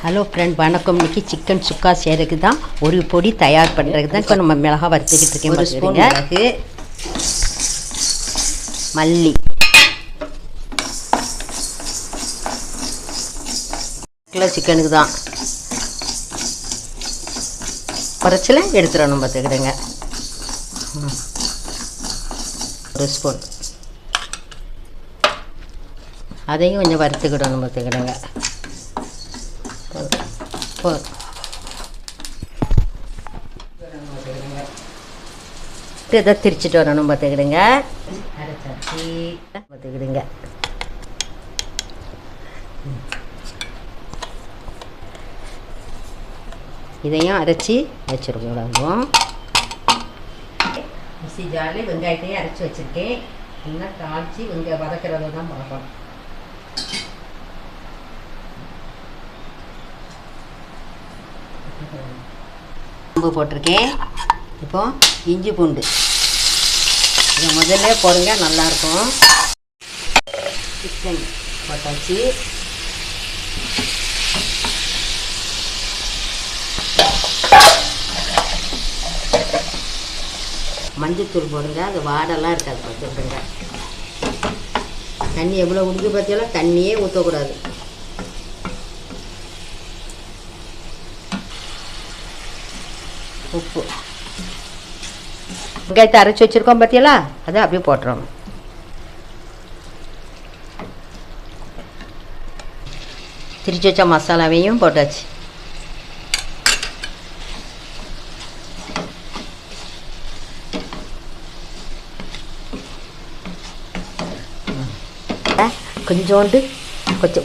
Hello friend, வணக்கம். இன்றைக்கி chicken சுக்கா செய்கிறதுக்கு தான் ஒரு பொடி தயார் பண்ணுறதுக்கு தான் இப்போ நம்ம மிளகா வறுத்துக்கிட்டு இருக்கேன். ஒரு ஸ்பூன் மிளகு, மல்லி, கிலோ சிக்கனுக்கு தான் குறைச்சல எடுத்துடணும் பார்த்துக்கிடுங்க. ஒரு ஸ்பூன் அதையும் கொஞ்சம் வறுத்துக்கிடணும் பார்த்துக்கிடுங்க. இதை திரிச்சிட்டு வரணும் பார்த்துக்கிடுங்க. அரைச்சாச்சி பார்த்துக்கிடுங்க. இதையும் அரைச்சி வச்சுருக்கோம். மிக்ஸி ஜாரில் வெங்காயத்தையும் அரைச்சி வச்சுருக்கேன். இன்னும் தாளித்து வெங்காயம் வதக்கிறத தான் பார்க்கணும். பூண்டு போட்டிருக்கேன். இப்போ இஞ்சி பூண்டு இதை முதல்ல போடுங்க, நல்லாயிருக்கும். சிக்கன் போட்டாச்சு. மஞ்சத்தூள் போடுங்க, அது வாடெல்லாம் இருக்காது பார்த்துக்கிடுங்க. தண்ணி எவ்வளோ உடுக்கி பார்த்தீங்களா, தண்ணியே ஊற்றக்கூடாது. உப்பு, வெங்காயத்தை அரைச்சி வச்சுருக்கோம் பார்த்தீங்களா, அதை அப்படியே போட்டுறோம். திரிச்சு வச்ச மசாலாவையும் போட்டாச்சு. கொஞ்சோண்டு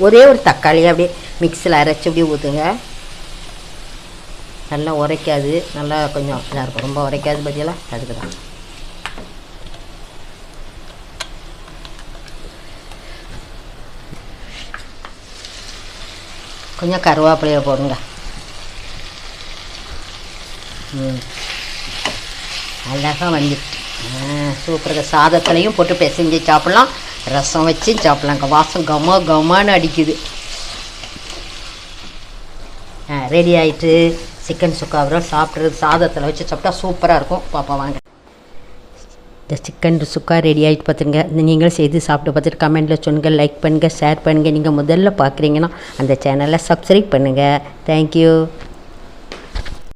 ஒரே ஒரு தக்காளி அப்படியே மிக்ஸியில் அரைச்சி அப்படியே ஊற்றுங்க. நல்லா உரைக்காது, நல்லா கொஞ்சம் இதாக இருக்கும். ரொம்ப உரைக்காது பார்த்தீங்களா, அதுக்கு தான். கொஞ்சம் கருவேப்பிலையை போடுங்க. அழகாக வந்துட்டு சூப்பராக சாதத்துலையும் போட்டு பிசைஞ்சு சாப்பிட்லாம், ரசம் வச்சு சாப்பிட்லாங்க. வாசம் கமான்னு அடிக்குது. ரெடி ஆகிட்டு சிக்கன் சுக்கா அப்புறம் சாப்பிட்றது சாதத்தில் வச்சு சாப்பிட்டா சூப்பராக இருக்கும். பாப்பா வாங்க. இந்த சிக்கன் சுக்கா ரெடி ஆகிட்டு பார்த்துங்க. நீங்களும் செய்து சாப்பிட்டு பார்த்துட்டு கமெண்ட்டில் சொல்லுங்கள், லைக் பண்ணுங்கள், ஷேர் பண்ணுங்கள். நீங்கள் முதல்ல பார்க்குறீங்கன்னா அந்த சேனலை சப்ஸ்கிரைப் பண்ணுங்கள். தேங்க்யூ.